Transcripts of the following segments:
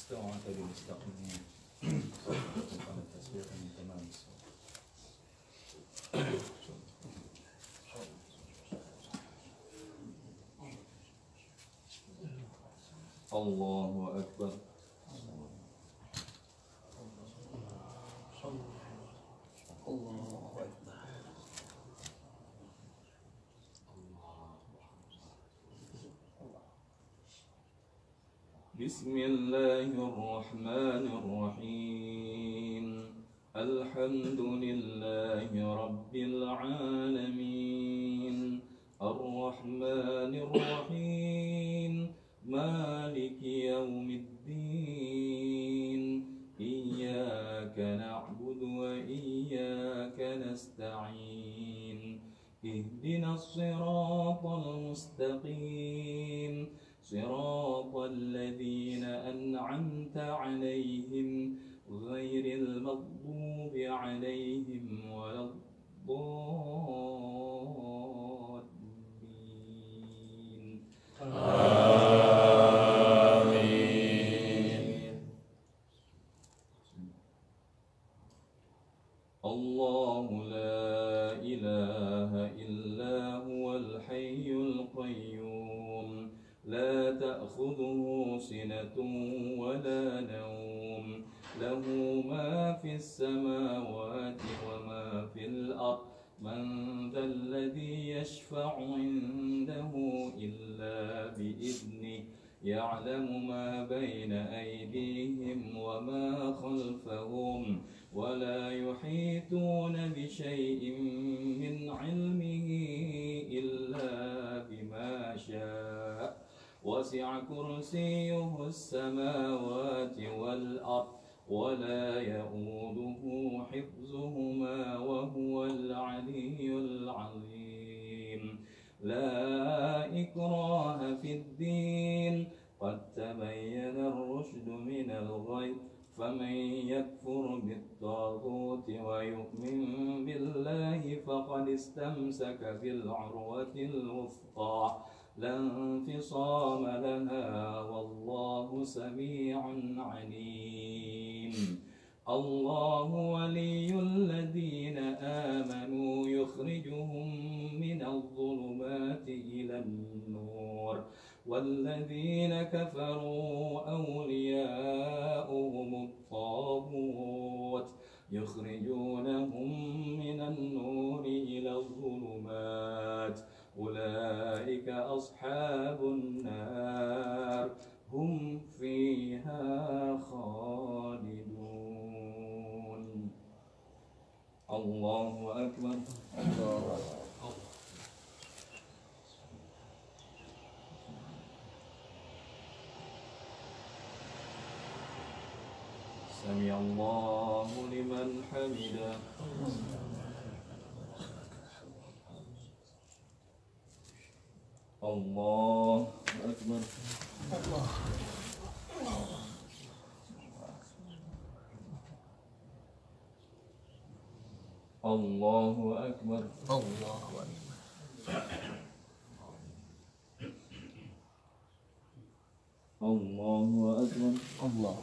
استوعب بالمستقيم على التسبيح من تمام الصلاة. الله أكبر. بسم الله الرحمن الرحيم. الحمد لله رب العالمين الرحمن الرحيم مالك يوم الدين إياك نعبد وإياك نستعين اهدنا الصراط المستقيم صراط الذين أنعمت عليهم غير المغضوب عليهم ولا الضالين. آمين. الله لا إله إلا هو الحي القيوم لا تأخذه سنة ولا نوم له ما في السماوات وما في الأرض من ذا الذي يشفع عنده إلا بإذنه يعلم ما بين أيديهم وما خلفهم ولا يحيطون بشيء من علمه إلا بما شاء وسع كرسيه السماوات والأرض ولا يؤوده حفظهما وهو العلي العظيم. لا إكراه في الدين قد تبين الرشد من الغي فمن يكفر بالطاغوت ويؤمن بالله فقد استمسك بالعروة الوثقى لا انفصام لها والله سميع عليم. الله ولي الذين آمنوا يخرجهم من الظلمات إلى النور والذين كفروا أولياؤهم الطاغوت يخرجونهم من النور إلى الظلمات أولئك أصحاب النار هم فيها خالدون. الله أكبر. سمع الله لمن حمده. الله أكبر. الله أكبر. الله أكبر. الله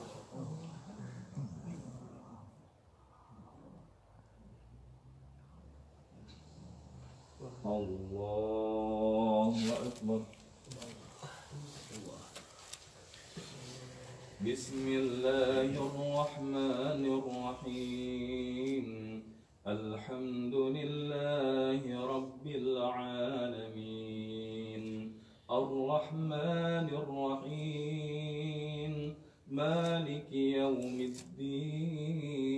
الله أكبر. بسم الله الرحمن الرحيم. الحمد لله رب العالمين الرحمن الرحيم مالك يوم الدين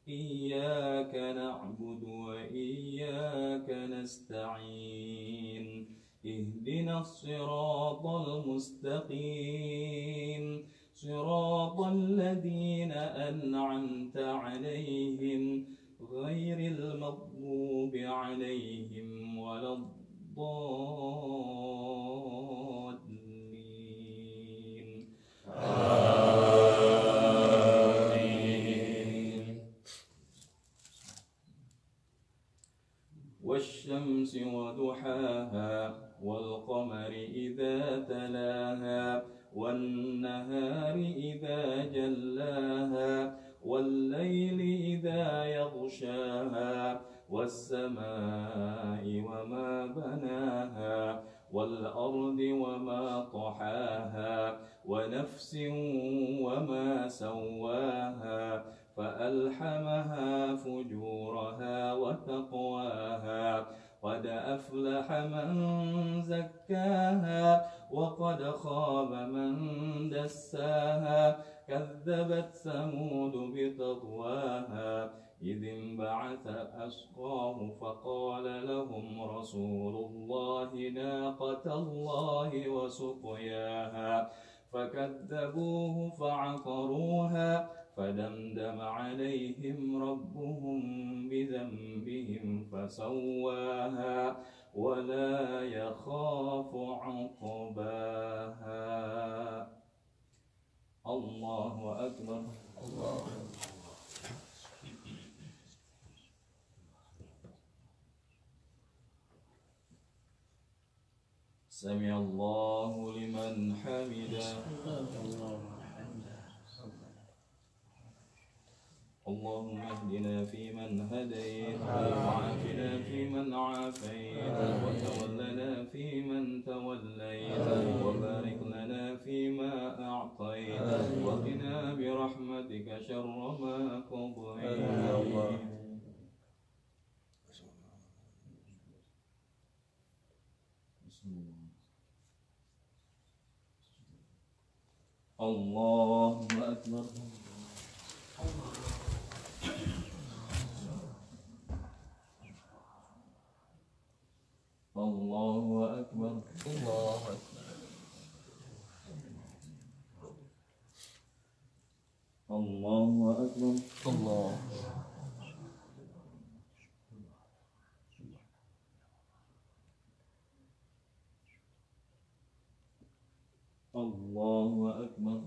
إياك نعبد وإياك نستعين اهدنا الصراط المستقيم صراط الذين أنعمت عليهم غير المغضوب عليهم ولا الضالين. آمين. والشمس وضحاها والقمر إذا تلاها والنهار إذا جلاها والليل إذا يغشاها والسماء وما بناها والأرض وما طحاها ونفس وما سواها فألحمها فجورها وتقواها قد أفلح من زكاها وقد خاب من دساها كذبت ثمود بتطواها إذ انبعث أشقاه فقال لهم رسول الله ناقة الله وسقياها فكذبوه فعقروها فدمدم عليهم ربهم بذنبهم فسواها ولا يخاف عقباها. الله أكبر. الله سمع الله لمن حمده. اللهم اهدنا فيمن هديت وعافنا فيمن عافيت وتولنا فيمن توليت وبارك لنا فيما أعطيت وقنا برحمتك شر ما قضيت. الله أكبر. الله أكبر. الله أكبر. الله أكبر. الله الله أكبر.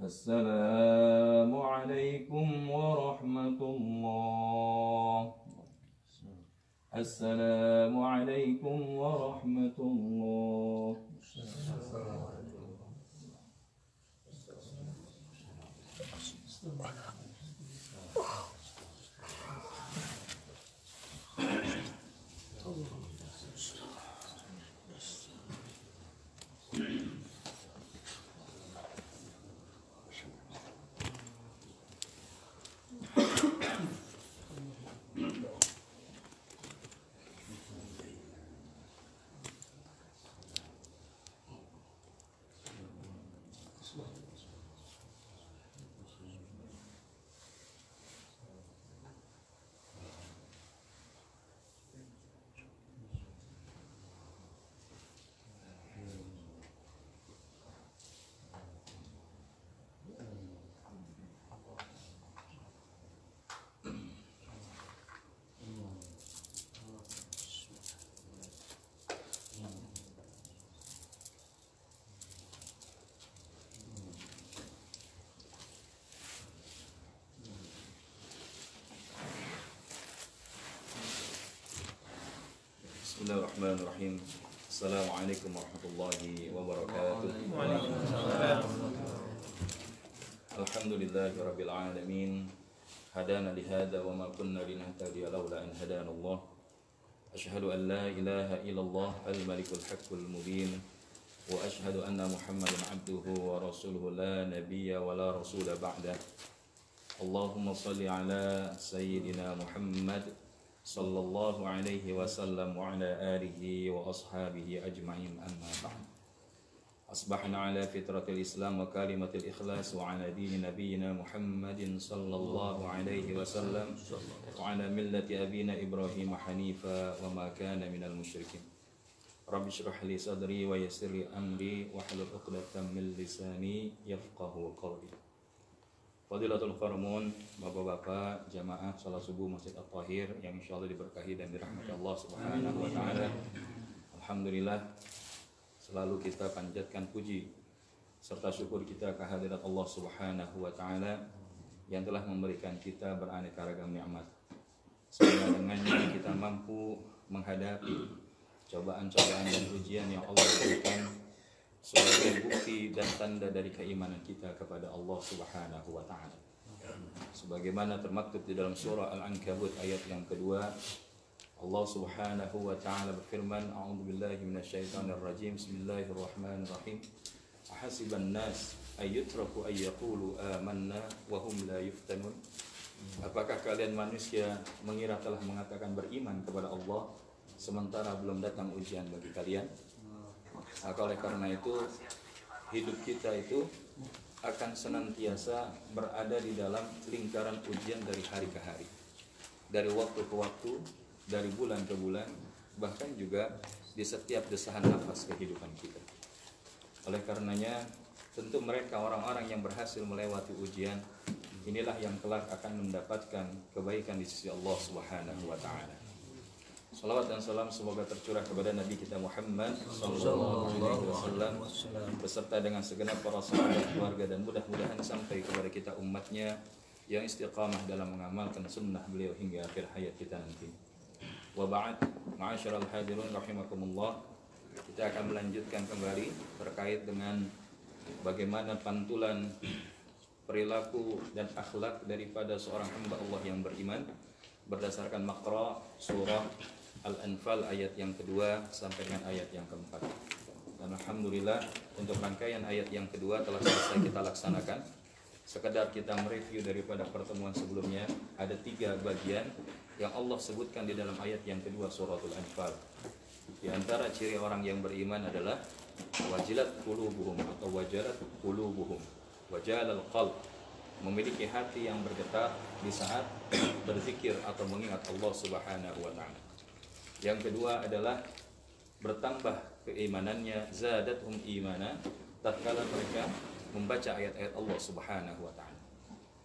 السلام عليكم ورحمة الله. السلام عليكم ورحمة الله. Bismillahirrahmanirrahim. Assalamualaikum warahmatullahi wabarakatuh. Waalaikumsalam. Alhamdulillahirabbil alamin. Hadana lihada wa ma kunna linahtadiya laula an hadana Allah. Asyhadu an la ilaha illallah al-malikul haqqul mubin wa asyhadu anna Muhammadan abduhu wa rasuluhu la nabiyya wa la rasula ba'da. Allahumma salli ala sayyidina Muhammad sallallahu alaihi wasallam wa ala alihi wa ashabihi ajma'in, amma ba'd. Asbahna ala fitratil Islam wa kalimatil ikhlas wa ala dini nabiyyina Muhammadin sallallahu alaihi wasallam wa ala millati abina Ibrahim hanifa wa ma kana minal musyrikin. Rabbi shrah li sadri wa yassir li amri wahlul 'uqdatam min lisani yafqahu qawli. Fadilatul Qarmun, Bapak-bapak jamaah salat subuh Masjid At-Tahir yang insyaallah diberkahi dan dirahmati Allah Subhanahu wa taala. Alhamdulillah, selalu kita panjatkan puji serta syukur kita kehadirat Allah Subhanahu wa taala yang telah memberikan kita beraneka ragam nikmat. Sehingga dengannya kita mampu menghadapi cobaan-cobaan dan ujian yang Allah berikan sebagai bukti dan tanda dari keimanan kita kepada Allah Subhanahu wa taala. Sebagaimana termaktub di dalam surah Al-Ankabut ayat yang kedua, Allah Subhanahu wa taala berfirman, A'udzubillahi minasyaitonir rajim. Bismillahirrahmanirrahim. Ahasiban nas ayyutraku ayyaqulu amanna wa hum la yuftanun. Apakah kalian manusia mengira telah mengatakan beriman kepada Allah sementara belum datang ujian bagi kalian? Maka oleh karena itu hidup kita itu akan senantiasa berada di dalam lingkaran ujian dari hari ke hari, dari waktu ke waktu, dari bulan ke bulan, bahkan juga di setiap desahan nafas kehidupan kita. Oleh karenanya tentu mereka orang-orang yang berhasil melewati ujian inilah yang kelak akan mendapatkan kebaikan di sisi Allah Subhanahu wa taala. Salawat dan salam semoga tercurah kepada Nabi kita Muhammad sallallahu alaihi wasallam beserta dengan segenap para sahabat, keluarga, dan mudah-mudahan sampai kepada kita umatnya yang istiqamah dalam mengamalkan sunnah beliau hingga akhir hayat kita nanti. Wa ba'd, ma'asyiral hadirun rahimakumullah. Kita akan melanjutkan kembali terkait dengan bagaimana pantulan perilaku dan akhlak daripada seorang hamba Allah yang beriman berdasarkan makra surah Al-Anfal ayat yang kedua sampai dengan ayat yang keempat. Dan alhamdulillah untuk rangkaian ayat yang kedua telah selesai kita laksanakan. Sekedar kita mereview daripada pertemuan sebelumnya, ada 3 bagian yang Allah sebutkan di dalam ayat yang kedua suratul Anfal. Di antara ciri orang yang beriman adalah wajilat qulubuhum atau wajalat qulubuhum, wajalal qalb, memiliki hati yang bergetar di saat berzikir atau mengingat Allah Subhanahu wa taala. Yang kedua adalah bertambah keimanannya, zadathum imana, tatkala mereka membaca ayat-ayat Allah Subhanahu wa taala.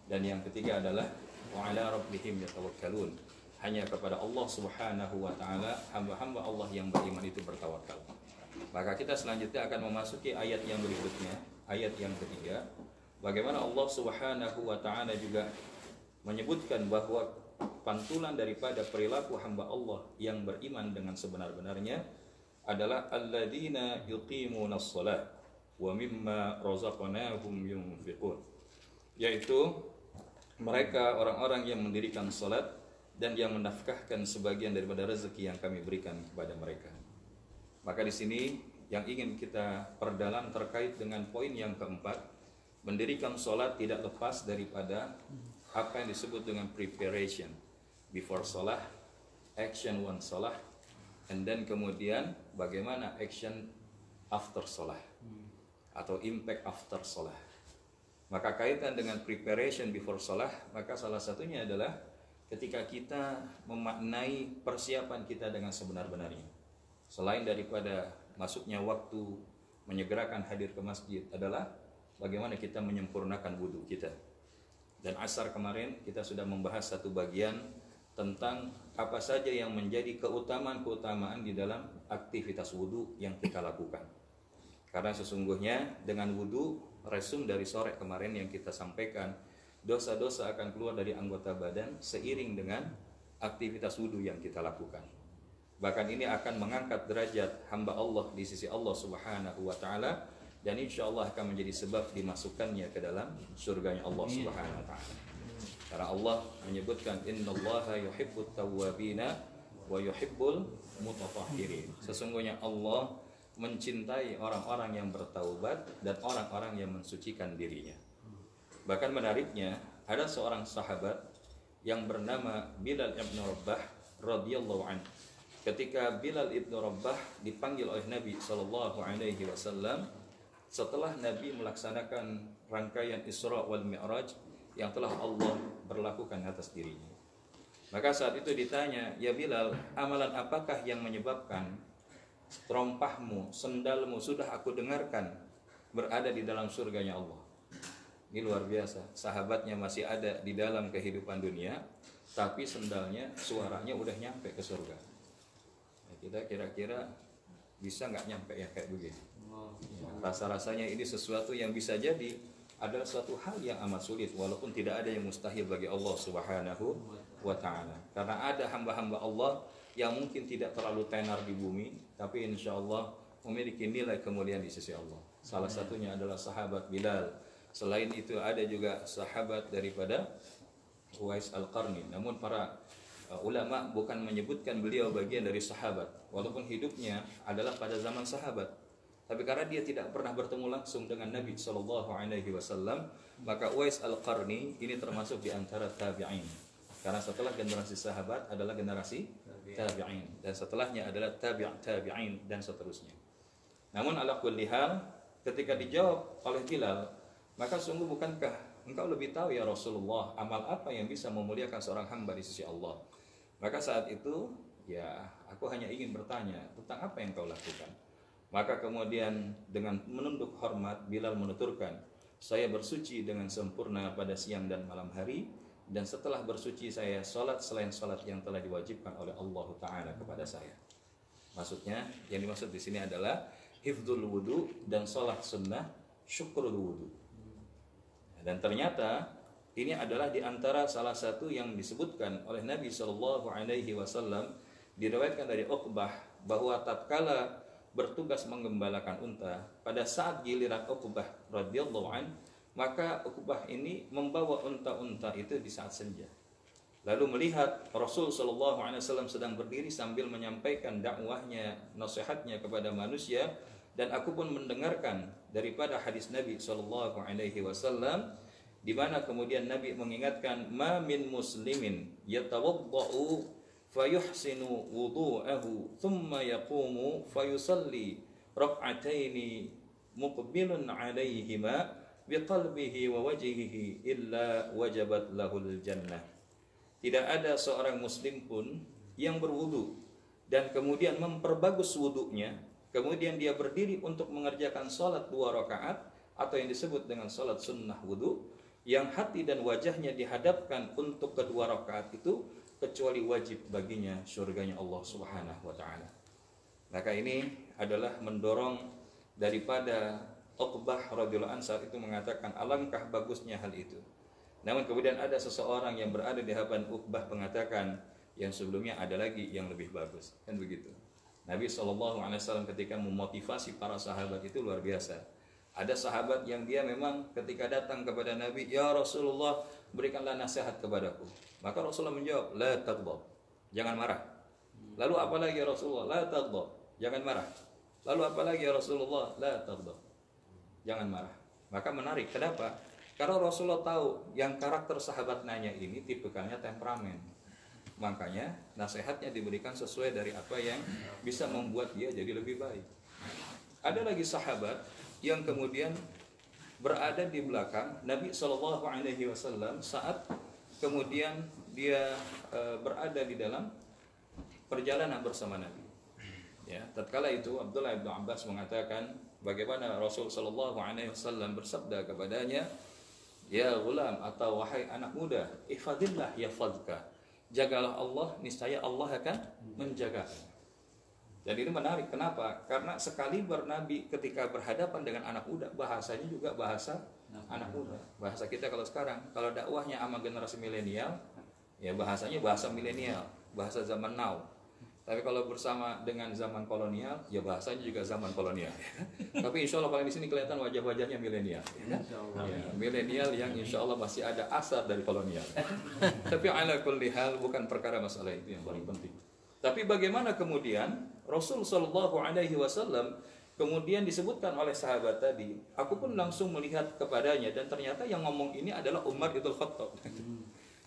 Dan yang ketiga adalah wa ala rabbihim yatawakkalun, hanya kepada Allah Subhanahu wa taala hamba-hamba Allah yang beriman itu bertawakal. Maka kita selanjutnya akan memasuki ayat yang berikutnya, ayat yang ketiga. Bagaimana Allah Subhanahu wa taala juga menyebutkan bahwa pantulan daripada perilaku hamba Allah yang beriman dengan sebenar-benarnya adalah alladzina yuqimunas shalah wa mimma razaqnahum yunfiqun, yaitu mereka orang-orang yang mendirikan salat dan yang menafkahkan sebagian daripada rezeki yang kami berikan kepada mereka. Maka di sini yang ingin kita perdalam terkait dengan poin yang keempat, mendirikan salat tidak lepas daripada apa yang disebut dengan preparation before salah, action one salah, and then kemudian bagaimana action after salah atau impact after salah. Maka kaitan dengan preparation before salah, maka salah satunya adalah ketika kita memaknai persiapan kita dengan sebenar-benarnya. Selain daripada masuknya waktu menyegerakan hadir ke masjid adalah bagaimana kita menyempurnakan wudhu kita. Dan asar kemarin kita sudah membahas satu bagian tentang apa saja yang menjadi keutamaan-keutamaan di dalam aktivitas wudhu yang kita lakukan. Karena sesungguhnya dengan wudhu, resum dari sore kemarin yang kita sampaikan, dosa-dosa akan keluar dari anggota badan seiring dengan aktivitas wudhu yang kita lakukan. Bahkan ini akan mengangkat derajat hamba Allah di sisi Allah Subhanahu wa taala, dan insya Allah akan menjadi sebab dimasukkannya ke dalam surganya Allah Subhanahu wa taala. Karena Allah menyebutkan innallaha yuhibbut tawwabina wa yuhibbul mutatahhirin. Sesungguhnya Allah mencintai orang-orang yang bertaubat dan orang-orang yang mensucikan dirinya. Bahkan menariknya, ada seorang sahabat yang bernama Bilal ibn Rabah radhiyallahu anhu. Ketika Bilal ibn Rabah dipanggil oleh Nabi sallallahu alaihi wasallam setelah Nabi melaksanakan rangkaian Isra wal Mi'raj yang telah Allah berlakukan atas dirinya. Maka saat itu ditanya, "Ya Bilal, amalan apakah yang menyebabkan terompahmu, sendalmu sudah aku dengarkan berada di dalam surganya Allah. Ini luar biasa. Sahabatnya masih ada di dalam kehidupan dunia, tapi sendalnya, suaranya udah nyampe ke surga. Nah, kita kira-kira bisa nggak nyampe ya kayak begini? Ya, rasa-rasanya ini sesuatu yang bisa jadi adalah suatu hal yang amat sulit, walaupun tidak ada yang mustahil bagi Allah Subhanahu wa ta'ala. Karena ada hamba-hamba Allah yang mungkin tidak terlalu tenar di bumi, tapi insya Allah memiliki nilai kemuliaan di sisi Allah. Salah satunya adalah sahabat Bilal. Selain itu ada juga sahabat daripada Uwais Al-Qarni. Namun para ulama bukan menyebutkan beliau bagian dari sahabat, walaupun hidupnya adalah pada zaman sahabat. Tapi karena dia tidak pernah bertemu langsung dengan Nabi SAW, maka Uwais Al-Qarni ini termasuk di antara tabi'in. Karena setelah generasi sahabat adalah generasi tabi'in, dan setelahnya adalah tabi'in dan seterusnya. Namun ala kulli hal, ketika dijawab oleh Bilal, maka sungguh bukankah engkau lebih tahu ya Rasulullah amal apa yang bisa memuliakan seorang hamba di sisi Allah? Maka saat itu ya aku hanya ingin bertanya tentang apa yang kau lakukan. Maka kemudian dengan menunduk hormat Bilal menuturkan, saya bersuci dengan sempurna pada siang dan malam hari, dan setelah bersuci saya sholat selain sholat yang telah diwajibkan oleh Allah Ta'ala kepada saya. Maksudnya yang dimaksud di sini adalah hifdzul wudu dan sholat sunnah syukrul wudu. Dan ternyata ini adalah di antara salah satu yang disebutkan oleh Nabi SAW, diriwayatkan dari Uqbah bahwa tatkala bertugas menggembalakan unta, pada saat giliran Uqbah radhiyallahu an, maka Uqbah ini membawa unta-unta itu di saat senja. Lalu melihat Rasul SAW sedang berdiri sambil menyampaikan dakwahnya, nasihatnya kepada manusia, dan aku pun mendengarkan daripada hadis Nabi SAW, di mana kemudian Nabi mengingatkan, ma min muslimin yatawadda'u fayuhsinu wudu'ahu thumma yaqumu fayusalli rak'ataini muqbilun 'alaihima biqalbihi wa wajhihi illa wajabat lahul jannah. Tidak ada seorang muslim pun yang berwudu dan kemudian memperbagus wudunya, kemudian dia berdiri untuk mengerjakan sholat 2 rakaat atau yang disebut dengan sholat sunnah wudu, yang hati dan wajahnya dihadapkan untuk kedua rakaat itu, kecuali wajib baginya surganya Allah Subhanahu wa ta'ala. Maka ini adalah mendorong daripada Uqbah radhiyallahu anhu saat itu mengatakan, alangkah bagusnya hal itu. Namun kemudian ada seseorang yang berada di hadapan Uqbah mengatakan, yang sebelumnya ada lagi yang lebih bagus, kan begitu. Nabi SAW ketika memotivasi para sahabat itu luar biasa. Ada sahabat yang dia memang ketika datang kepada Nabi, ya Rasulullah, berikanlah nasihat kepadaku. Maka Rasulullah menjawab, la taghdab, jangan marah. Lalu apa lagi ya Rasulullah? La taghdab, jangan marah. Lalu apa lagi ya Rasulullah? La taghdab, jangan marah. Maka menarik, kenapa? Karena Rasulullah tahu yang karakter sahabat nanya ini tipikalnya temperamen. Makanya nasihatnya diberikan sesuai dari apa yang bisa membuat dia jadi lebih baik. Ada lagi sahabat yang kemudian berada di belakang Nabi SAW saat kemudian dia berada di dalam perjalanan bersama Nabi. Ya, tatkala itu Abdullah bin Abbas mengatakan bagaimana Rasul SAW bersabda kepadanya, ya gulam atau wahai anak muda, ihfadillah yahfadka. Jagalah Allah, niscaya Allah akan menjaga. Dan ini menarik, kenapa? Karena sekali Nabi ketika berhadapan dengan anak muda, bahasanya juga bahasa anak muda. Bahasa kita kalau sekarang, kalau dakwahnya sama generasi milenial, ya bahasanya bahasa milenial, bahasa zaman now. Tapi kalau bersama dengan zaman kolonial, ya bahasanya juga zaman kolonial. Tapi insya Allah paling di sini kelihatan wajah-wajahnya milenial. Ya, milenial yang insya Allah masih ada asar dari kolonial. Tapi ala kulli hal bukan perkara masalah itu yang paling penting. Tapi bagaimana kemudian Rasul SAW kemudian disebutkan oleh sahabat tadi, aku pun langsung melihat kepadanya dan ternyata yang ngomong ini adalah Umar ibn Khattab.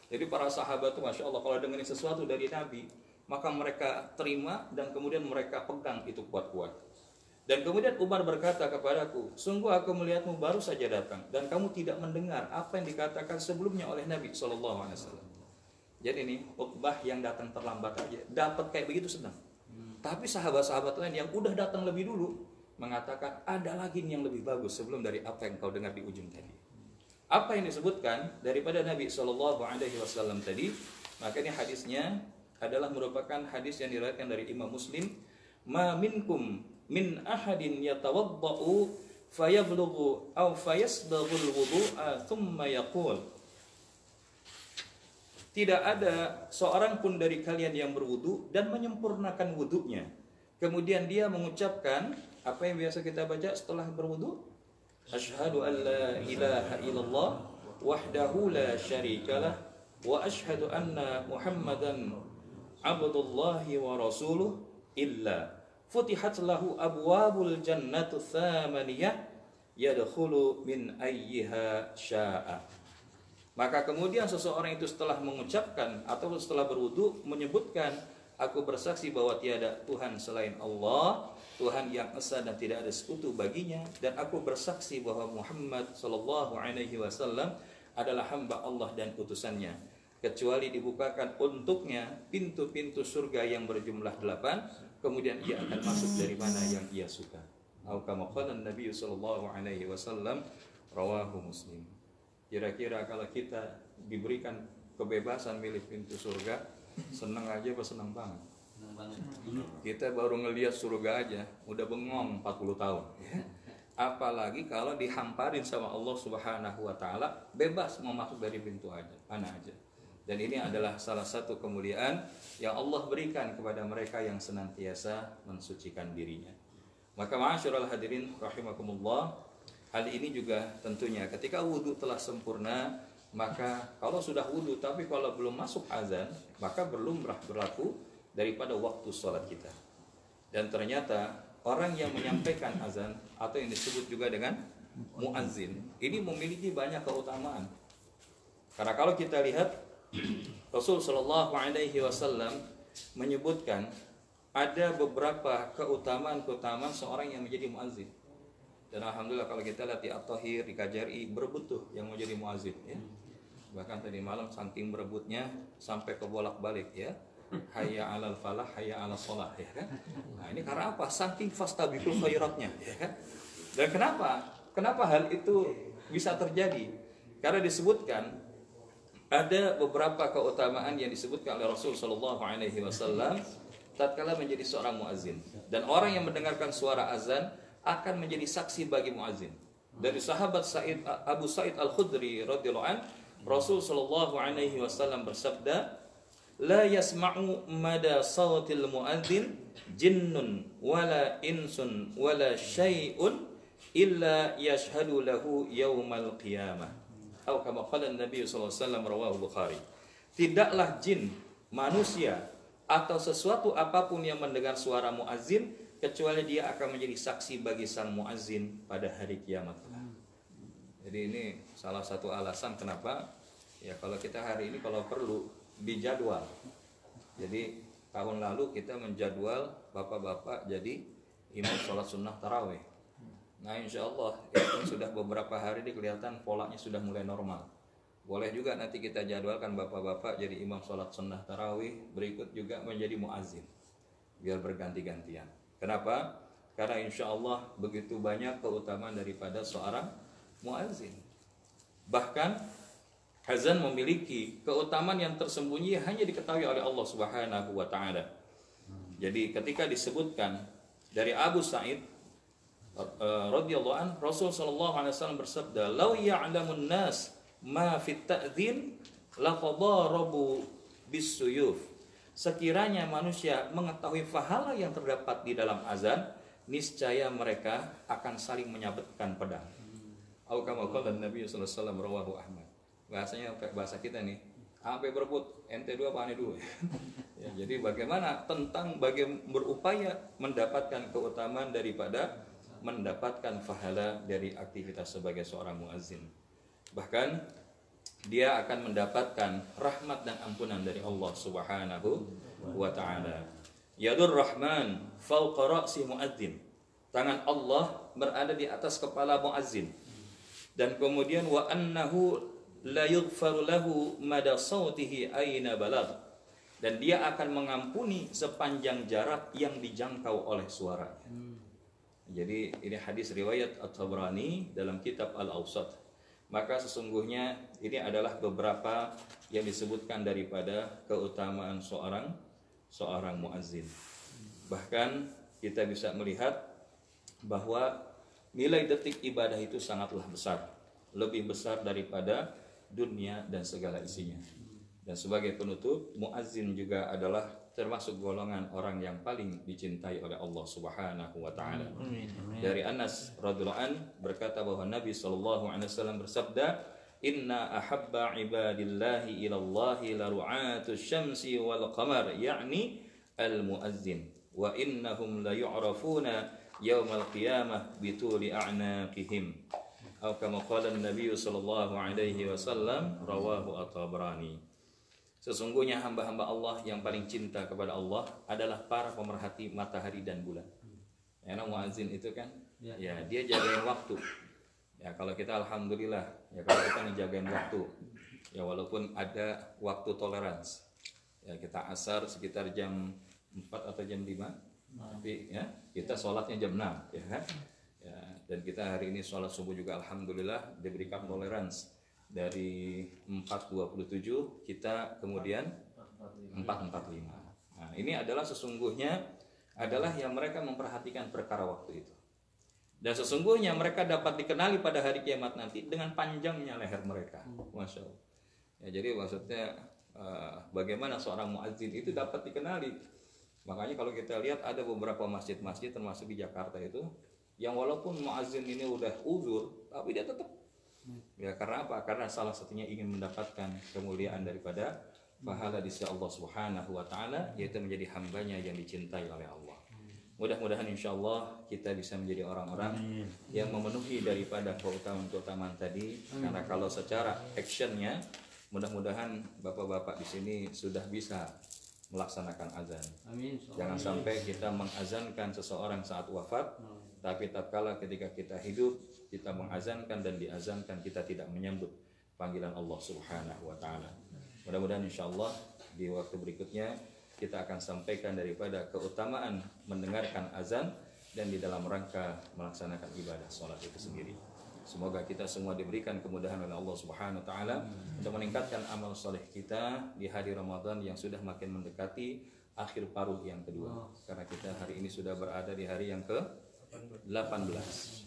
Jadi para sahabat itu masya Allah kalau dengerin sesuatu dari Nabi, maka mereka terima dan kemudian mereka pegang itu kuat-kuat. Dan kemudian Umar berkata kepadaku, sungguh aku melihatmu baru saja datang dan kamu tidak mendengar apa yang dikatakan sebelumnya oleh Nabi SAW. Jadi ini Uqbah yang datang terlambat aja dapat kayak begitu senang. Tapi sahabat-sahabat lain yang udah datang lebih dulu mengatakan ada lagi yang lebih bagus sebelum dari apa yang kau dengar di ujung tadi. Apa yang disebutkan daripada Nabi SAW tadi, maka ini hadisnya adalah merupakan hadis yang diriwayatkan dari Imam Muslim. Ma minkum min ahadin yatawaddau fayablughu aw fayasbaghul wudu'a thumma yaqul. Tidak ada seorang pun dari kalian yang berwudu dan menyempurnakan wudunya. Kemudian dia mengucapkan apa yang biasa kita baca setelah berwudu? Asyhadu an la ilaha illallah wahdahu la syarikalah wa asyhadu anna Muhammadan abdullahi wa rasuluh illa futihat lahu abwabul jannatu thamaniyah yadkhulu min ayyiha sya'a. Maka kemudian seseorang itu setelah mengucapkan atau setelah berwudu menyebutkan, aku bersaksi bahwa tiada Tuhan selain Allah, Tuhan yang esa dan tidak ada sekutu baginya, dan aku bersaksi bahwa Muhammad SAW adalah hamba Allah dan utusannya, kecuali dibukakan untuknya pintu-pintu surga yang berjumlah 8, kemudian ia akan masuk dari mana yang ia suka. Atau kama qala Nabi SAW, rawahu Muslim. Kira-kira kalau kita diberikan kebebasan milih pintu surga, senang aja apa senang banget? Senang banget. Kita baru ngelihat surga aja udah bengong 40 tahun ya. Apalagi kalau dihamparin sama Allah Subhanahu wa taala, bebas mau masuk dari pintu aja, mana aja. Dan ini adalah salah satu kemuliaan yang Allah berikan kepada mereka yang senantiasa mensucikan dirinya. Maka ma'asyiral hadirin rahimakumullah, hal ini juga tentunya ketika wudhu telah sempurna, maka kalau sudah wudhu tapi kalau belum masuk azan, maka belum berlaku daripada waktu sholat kita. Dan ternyata orang yang menyampaikan azan atau yang disebut juga dengan muazzin ini memiliki banyak keutamaan. Karena kalau kita lihat Rasul Shallallahu Alaihi Wasallam menyebutkan ada beberapa keutamaan seorang yang menjadi muazzin. Dan alhamdulillah kalau kita lihat di At-Tahir, di KJRI berebut tuh yang mau jadi muazzin ya. Bahkan tadi malam saking berebutnya sampai ke bolak-balik ya. Hayya 'alal falah, hayya 'alas shalah ya kan. Nah, ini karena apa? Saking fastabiqul khairatnya ya kan. Dan kenapa hal itu bisa terjadi? Karena disebutkan ada beberapa keutamaan yang disebutkan oleh Rasul sallallahu alaihi wasallam tatkala menjadi seorang muazzin. Dan orang yang mendengarkan suara azan akan menjadi saksi bagi muazzin. Dari sahabat Abu Sa'id Al-Khudri radhiyallahu an, Rasul sallallahu alaihi wasallam bersabda, "La yasma'u mada sautil muadzin jinnun wala insun wala syai'un illa yashhadu lahu yaumal qiyamah." Atau kama qala Nabi sallallahu alaihi wasallam, rawahu Bukhari. Tidaklah jin, manusia atau sesuatu apapun yang mendengar suara muazzin kecuali dia akan menjadi saksi bagi sang muazzin pada hari kiamat. Jadi ini salah satu alasan kenapa ya kalau kita hari ini kalau perlu dijadwal. Jadi tahun lalu kita menjadwal bapak-bapak jadi imam sholat sunnah tarawih. Nah insya Allah sudah beberapa hari ini kelihatan polanya sudah mulai normal. Boleh juga nanti kita jadwalkan bapak-bapak jadi imam sholat sunnah tarawih, berikut juga menjadi muazzin biar berganti-gantian. Kenapa? Karena insya Allah begitu banyak keutamaan daripada seorang muazzin. Bahkan azan memiliki keutamaan yang tersembunyi hanya diketahui oleh Allah Subhanahu wa taala. Jadi ketika disebutkan dari Abu Sa'id radhiyallahu an, Rasul sallallahu alaihi wasallam bersabda, "Lau ya'lamun nas ma fit ta'dzin laqadarabu bisuyuf." Sekiranya manusia mengetahui pahala yang terdapat di dalam azan, niscaya mereka akan saling menyabetkan pedang. Atau kama qala Nabi sallallahu alaihi wasallam, rawahu Ahmad. Bahasanya kayak bahasa kita nih, sampai berebut NT2 apa ANE2. Ya, jadi bagaimana tentang berupaya mendapatkan keutamaan daripada mendapatkan pahala dari aktivitas sebagai seorang muazzin. Bahkan dia akan mendapatkan rahmat dan ampunan dari Allah Subhanahu wa taala. Yadur Rahman fawqa ra'si muadzin. Tangan Allah berada di atas kepala muazzin. Dan kemudian wa annahu la yughfaru lahu mada sautihi aina balagh. dan dia akan mengampuni sepanjang jarak yang dijangkau oleh suaranya. Jadi ini hadis riwayat At-Tabrani dalam kitab Al-Awsat. Maka sesungguhnya ini adalah beberapa yang disebutkan daripada keutamaan seorang muazzin. Bahkan kita bisa melihat bahwa nilai detik ibadah itu sangatlah besar, lebih besar daripada dunia dan segala isinya. Dan sebagai penutup, muazzin juga adalah termasuk golongan orang yang paling dicintai oleh Allah Subhanahu wa taala. Dari Anas radhiyallahu an berkata bahwa Nabi sallallahu alaihi wasallam bersabda, "Inna ahabba ibadillahi ila Allahi la ru'atus syamsi wal qamar," yakni al-muazzin. Wa innahum la yu'rafuna yaumal qiyamah bituli a'naqihim. Atau kama qala an-nabiy sallallahu alaihi wasallam, rawahu At-Tabrani. Sesungguhnya hamba-hamba Allah yang paling cinta kepada Allah adalah para pemerhati matahari dan bulan. Ya, muazzin itu kan, ya dia jagain waktu. Ya kalau kita alhamdulillah, ya kalau kita ngejagain waktu, ya walaupun ada waktu toleransi. Ya kita asar sekitar jam 4 atau jam 5, tapi ya kita sholatnya jam 6, ya kan? Ya, dan kita hari ini sholat subuh juga alhamdulillah diberikan toleransi. Dari 4.27 kita kemudian 4.45. Nah, ini adalah sesungguhnya adalah yang mereka memperhatikan perkara waktu itu. Dan sesungguhnya mereka dapat dikenali pada hari kiamat nanti dengan panjangnya leher mereka. Masya Allah. Ya, jadi maksudnya bagaimana seorang muazzin itu dapat dikenali. Makanya kalau kita lihat ada beberapa masjid-masjid termasuk di Jakarta itu yang walaupun muazzin ini udah uzur, tapi dia tetap. Ya karena apa? Karena salah satunya ingin mendapatkan kemuliaan daripada pahala di sisi Allah Subhanahu wa taala, yaitu menjadi hambanya yang dicintai oleh Allah. Mudah-mudahan insyaallah kita bisa menjadi orang-orang yang memenuhi daripada keutamaan-keutamaan tadi. Karena kalau secara actionnya, mudah-mudahan bapak-bapak di sini sudah bisa melaksanakan azan. Jangan sampai kita mengazankan seseorang saat wafat, tapi tatkala ketika kita hidup kita mengazankan dan diazankan kita tidak menyambut panggilan Allah Subhanahu wa taala. Mudah-mudahan insyaallah di waktu berikutnya kita akan sampaikan daripada keutamaan mendengarkan azan dan di dalam rangka melaksanakan ibadah salat itu sendiri. Semoga kita semua diberikan kemudahan oleh Allah Subhanahu wa taala untuk meningkatkan amal soleh kita di hari Ramadan yang sudah makin mendekati akhir paruh yang kedua. Karena kita hari ini sudah berada di hari yang ke-18.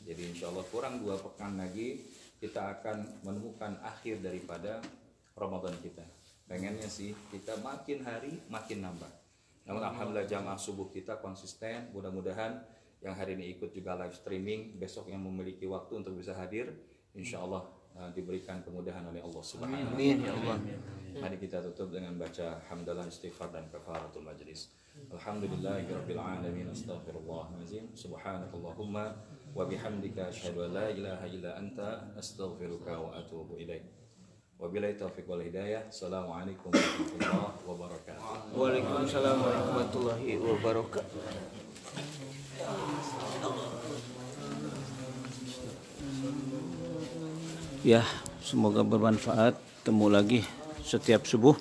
Jadi insya Allah kurang 2 pekan lagi kita akan menemukan akhir daripada Ramadan kita. Pengennya sih kita makin hari makin nambah. Namun alhamdulillah jamaah subuh kita konsisten. Mudah-mudahan yang hari ini ikut juga live streaming, besok yang memiliki waktu untuk bisa hadir, insya Allah diberikan kemudahan oleh Allah Subhanahu wa taala. Mari kita tutup dengan baca hamdalah, istighfar dan kafaratul majlis. Alhamdulillahirabbil alamin, astaghfirullahalazim, subhanakallahumma wa bihamdika asyhadu an la ilaha illa anta, astaghfiruka wa atubu ilaik. Wabillahi taufiq wal hidayah. Assalamualaikum warahmatullahi wabarakatuh. Waalaikumsalam warahmatullahi wabarakatuh. Ya, semoga bermanfaat. Temu lagi setiap subuh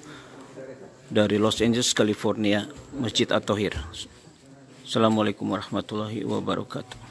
dari Los Angeles, California, Masjid At-Tahir. Assalamualaikum warahmatullahi wabarakatuh.